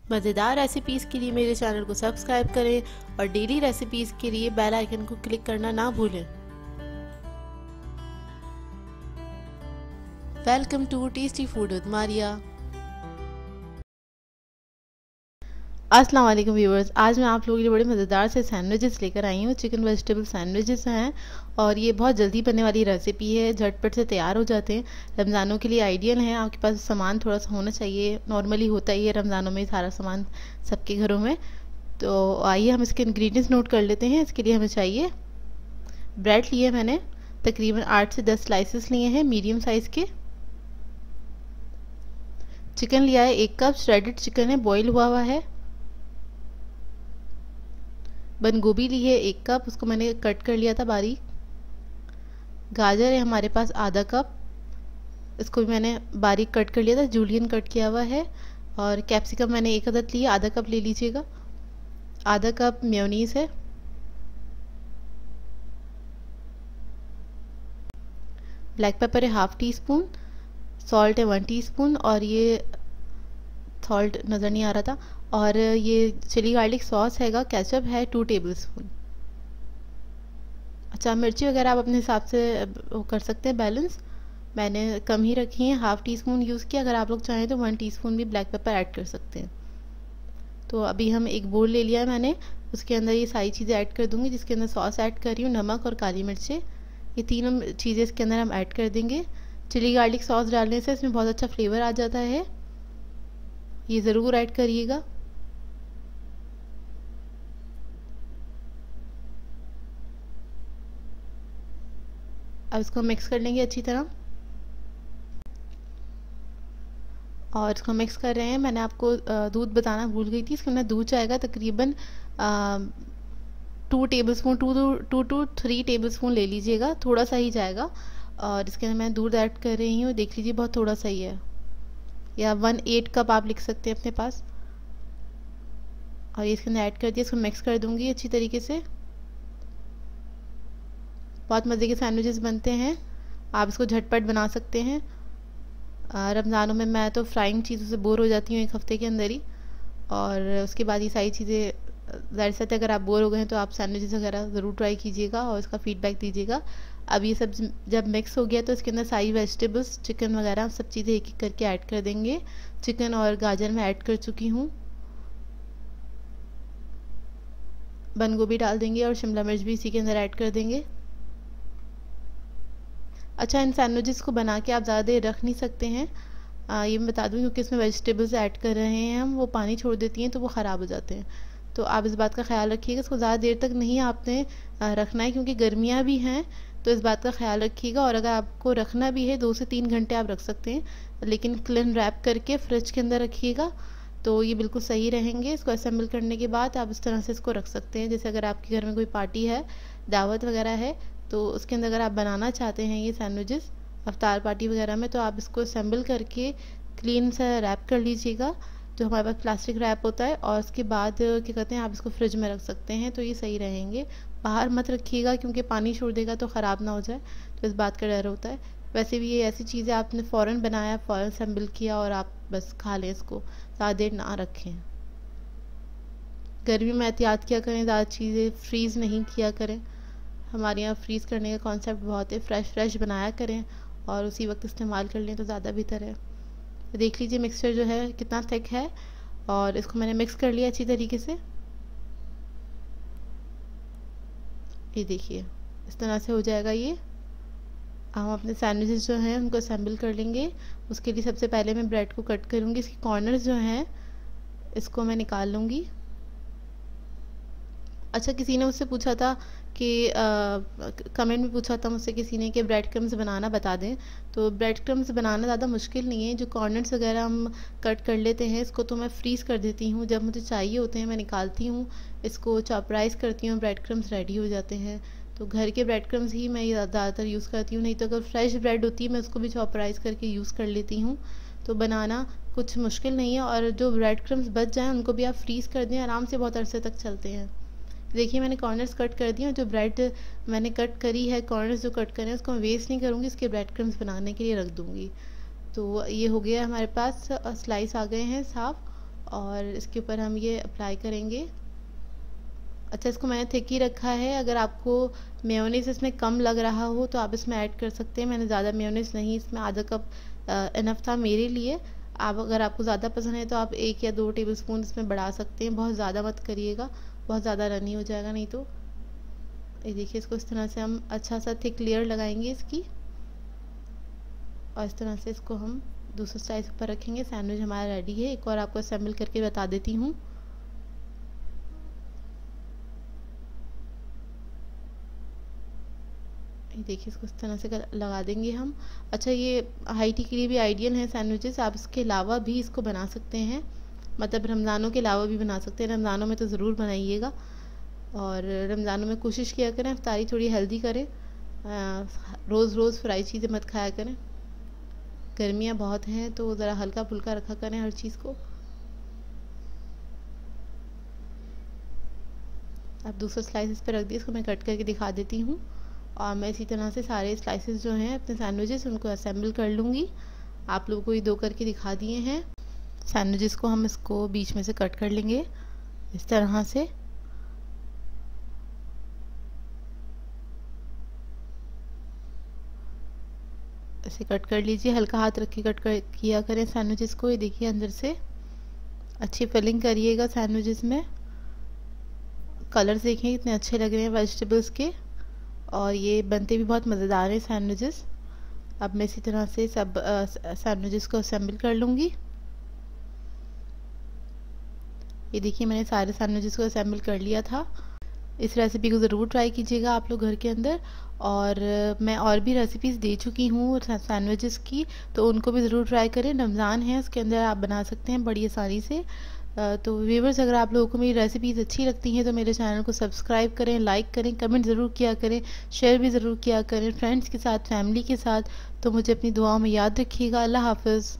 मज़ेदार रेसिपीज़ के लिए मेरे चैनल को सब्सक्राइब करें और डेली रेसिपीज़ के लिए बेल आइकन को क्लिक करना ना भूलें। Welcome to tasty food with Maria. अस्सलाम वालेकुम व्यूवर्स, आज मैं आप लोगों के लिए बड़े मज़ेदार से सैंडविचेस लेकर आई हूँ। चिकन वेजिटेबल सैंडविचेस हैं और ये बहुत जल्दी बनने वाली रेसिपी है, झटपट से तैयार हो जाते हैं। रमज़ानों के लिए आइडियल हैं। आपके पास सामान थोड़ा सा होना चाहिए, नॉर्मली होता ही है रमज़ानों में सारा सामान सबके घरों में। तो आइए हम इसके इंग्रेडिएंट्स नोट कर लेते हैं। इसके लिए हमें चाहिए ब्रेड लिए मैंने तकरीबन 8 से 10 स्लाइसेस लिए हैं मीडियम साइज़ के। चिकन लिया है 1 कप, श्रेडेड चिकन है, बॉयल हुआ हुआ है। बंद गोभी ली है 1 कप, उसको मैंने कट कर लिया था बारीक। गाजर है हमारे पास आधा कप, इसको भी मैंने बारीक कट कर लिया था, जूलियन कट किया हुआ है। और कैप्सिकम मैंने 1 अदद लिया, आधा कप ले लीजिएगा। आधा कप मेयोनीज है। ब्लैक पेपर है ½ टीस्पून, सॉल्ट है 1 टीस्पून, और ये सॉल्ट नज़र नहीं आ रहा था। और ये चिली गार्लिक सॉस हैगा, केचप है 2 टेबलस्पून। अच्छा, मिर्ची वगैरह आप अपने हिसाब से वो कर सकते हैं बैलेंस। मैंने कम ही रखी है, ½ टीस्पून यूज़ किया। अगर आप लोग चाहें तो 1 टीस्पून भी ब्लैक पेपर ऐड कर सकते हैं। तो अभी हम एक बोल ले लिया है मैंने, उसके अंदर ये सारी चीज़ें ऐड कर दूँगी, जिसके अंदर सॉस ऐड कर रही हूँ, नमक और काली मिर्चें, ये तीनों चीज़ें इसके अंदर हम ऐड कर देंगे। चिली गार्लिक सॉस डालने से इसमें बहुत अच्छा फ्लेवर आ जाता है, ये ज़रूर ऐड करिएगा। अब इसको मिक्स कर लेंगे अच्छी तरह, और इसको मिक्स कर रहे हैं। मैंने आपको दूध बताना भूल गई थी, इसके अंदर दूध जाएगा तकरीबन 2 टेबलस्पून, 2 to 3 टेबलस्पून ले लीजिएगा, थोड़ा सा ही जाएगा। और इसके अंदर मैं दूध ऐड कर रही हूँ, देख लीजिए बहुत थोड़ा सा ही है, या 1/8 कप आप लिख सकते हैं अपने पास। और ये इसके अंदर ऐड कर दिया, इसको मिक्स कर दूँगी अच्छी तरीके से। बहुत मज़े के सैंडविचेस बनते हैं, आप इसको झटपट बना सकते हैं। रमज़ानों में मैं तो फ्राइंग चीज़ों से बोर हो जाती हूँ 1 हफ़्ते के अंदर ही, और उसके बाद ये सारी चीज़ें ज़ाहिर सी अगर आप बोर हो गए हैं तो आप सैंडविचेस वगैरह ज़रूर ट्राई कीजिएगा और इसका फीडबैक दीजिएगा। अब ये सब जब मिक्स हो गया तो इसके अंदर सारी वेजिटेबल्स, चिकन वगैरह सब चीज़ें एक एक करके ऐड कर देंगे। चिकन और गाजर मैं ऐड कर चुकी हूँ। बंद गोभी डाल देंगे और शिमला मिर्च भी इसी के अंदर ऐड कर देंगे। अच्छा, इन सैंडविचेस को बना के आप ज़्यादा देर रख नहीं सकते हैं, ये मैं बता दूँ, क्योंकि इसमें वेजिटेबल्स ऐड कर रहे हैं हम, वो पानी छोड़ देती हैं तो वो ख़राब हो जाते हैं। तो आप इस बात का ख्याल रखिएगा, इसको ज़्यादा देर तक नहीं आपने रखना है, क्योंकि गर्मियाँ भी हैं, तो इस बात का ख्याल रखिएगा। और अगर आपको रखना भी है 2 से 3 घंटे आप रख सकते हैं, लेकिन क्लिन रैप करके फ्रिज के अंदर रखिएगा तो ये बिल्कुल सही रहेंगे। इसको असेंबल करने के बाद आप इस तरह से इसको रख सकते हैं। जैसे अगर आपके घर में कोई पार्टी है, दावत वगैरह है, तो उसके अंदर अगर आप बनाना चाहते हैं ये सैंडविचेस अफ्तार पार्टी वगैरह में, तो आप इसको असेंबल करके क्लीन सा रैप कर लीजिएगा, जो हमारे पास प्लास्टिक रैप होता है, और उसके बाद क्या कहते हैं, आप इसको फ्रिज में रख सकते हैं, तो ये सही रहेंगे। बाहर मत रखिएगा, क्योंकि पानी छोड़ देगा तो ख़राब ना हो जाए, तो इस बात का डर होता है। वैसे भी ये ऐसी चीज़ है, आपने फ़ौरन बनाया, फ़ौरन असेंबल किया और आप बस खा लें इसको, ज़्यादा देर ना रखें। गर्मी में एहतियात किया करें, ज़्यादा चीज़ें फ्रीज़ नहीं किया करें। हमारे यहाँ फ्रीज़ करने का कॉन्सेप्ट बहुत है, फ्रेश बनाया करें और उसी वक्त इस्तेमाल कर लें तो ज़्यादा बेहतर है। तो देख लीजिए मिक्सचर जो है कितना थिक है, और इसको मैंने मिक्स कर लिया अच्छी तरीके से। ये देखिए इस तरह से हो जाएगा ये। हम अपने सैंडविचेस जो हैं उनको असेंबल कर लेंगे। उसके लिए सबसे पहले मैं ब्रेड को कट करूँगी, इसके कॉर्नर्स जो हैं इसको मैं निकाल लूँगी। अच्छा, किसी ने मुझसे पूछा था कि कमेंट में पूछा था मुझसे किसी ने कि ब्रेड क्रम्स बनाना बता दें। तो ब्रेड क्रम्स बनाना ज़्यादा मुश्किल नहीं है, जो कॉर्नर्स वगैरह हम कट कर लेते हैं इसको तो मैं फ्रीज़ कर देती हूँ, जब मुझे चाहिए होते हैं मैं निकालती हूँ, इसको चॉपराइज़ करती हूँ, ब्रेड क्रम्स रेडी हो जाते हैं। तो घर के ब्रेड क्रम्स ही मैं ज़्यादातर यूज़ करती हूँ, नहीं तो अगर फ्रेश ब्रेड होती है मैं उसको भी चॉपराइज़ करके यूज़ कर लेती हूँ। तो बनाना कुछ मुश्किल नहीं है, और जो ब्रेड क्रम्स बच जाएँ उनको भी आप फ्रीज़ कर दें, आराम से बहुत अरसे तक चलते हैं। देखिए मैंने कॉर्नर्स कट कर दिए, और जो ब्रेड मैंने कट करी है, कॉर्नर्स जो कट करे हैं उसको मैं वेस्ट नहीं करूँगी, इसके ब्रेड क्रम्स बनाने के लिए रख दूँगी। तो ये हो गया हमारे पास, स्लाइस आ गए हैं साफ़, और इसके ऊपर हम ये अप्लाई करेंगे। अच्छा, इसको मैंने थिक ही रखा है। अगर आपको मेयोनीज़ इसमें कम लग रहा हो तो आप इसमें ऐड कर सकते हैं। मैंने ज़्यादा मेयोनीज़ नहीं, इसमें आधा कप इनफ था मेरे लिए। आप अगर आपको ज़्यादा पसंद है तो आप 1 या 2 टेबलस्पून इसमें बढ़ा सकते हैं। बहुत ज़्यादा मत करिएगा, बहुत ज़्यादा रनी हो जाएगा नहीं तो। ये देखिए, इसको इस तरह से हम अच्छा सा थिक लेयर लगाएंगे इसकी, और इस तरह से इसको हम दूसरे स्लाइस पर रखेंगे। सैंडविच हमारा रेडी है। एक और आपको असेंबल करके बता देती हूँ। ये देखिए, इसको इस तरह से लगा देंगे हम। अच्छा, ये हाई टी के लिए भी आइडियल है सैंडविचेस। आप इसके अलावा भी इसको बना सकते हैं, मतलब रमज़ानों के अलावा भी बना सकते हैं। रमज़ानों में तो ज़रूर बनाइएगा, और रमज़ानों में कोशिश किया करें इफ्तारी थोड़ी हेल्दी करें। रोज़ रोज़ फ्राई चीज़ें मत खाया करें। गर्मियाँ बहुत हैं तो ज़रा हल्का फुल्का रखा करें हर चीज़ को। अब दूसरा स्लाइस इस पर रख दिए, इसको मैं कट करके दिखा देती हूँ। और मैं इसी तरह से सारे स्लाइसेस जो हैं अपने सैंडविचेस उनको असेंबल कर लूँगी। आप लोगों को ये 2 करके दिखा दिए हैं। सैंडविचेस को हम इसको बीच में से कट कर लेंगे इस तरह से। ऐसे कट कर लीजिए, हल्का हाथ रख के किया करें सैंडविचेस को। ये देखिए, अंदर से अच्छी फिलिंग करिएगा सैंडविचेस में। कलर्स देखें कितने अच्छे लग रहे हैं वेजिटेबल्स के, और ये बनते भी बहुत मज़ेदार हैं सैंडविचेस। अब मैं इसी तरह से सब सैंडविचेस को असेंबल कर लूँगी। ये देखिए, मैंने सारे सैंडविचेस को असेंबल कर लिया था। इस रेसिपी को ज़रूर ट्राई कीजिएगा आप लोग घर के अंदर। और मैं और भी रेसिपीज़ दे चुकी हूँ सैंडविचेस की, तो उनको भी ज़रूर ट्राई करें। रमज़ान है, उसके अंदर आप बना सकते हैं बड़ी आसानी से। तो व्यूवर्स, अगर आप लोगों को मेरी रेसिपीज़ अच्छी लगती हैं तो मेरे चैनल को सब्सक्राइब करें, लाइक करें, कमेंट ज़रूर किया करें, शेयर भी ज़रूर किया करें फ्रेंड्स के साथ, फैमिली के साथ। तो मुझे अपनी दुआओं में याद रखिएगा। अल्लाह हाफ़िज़।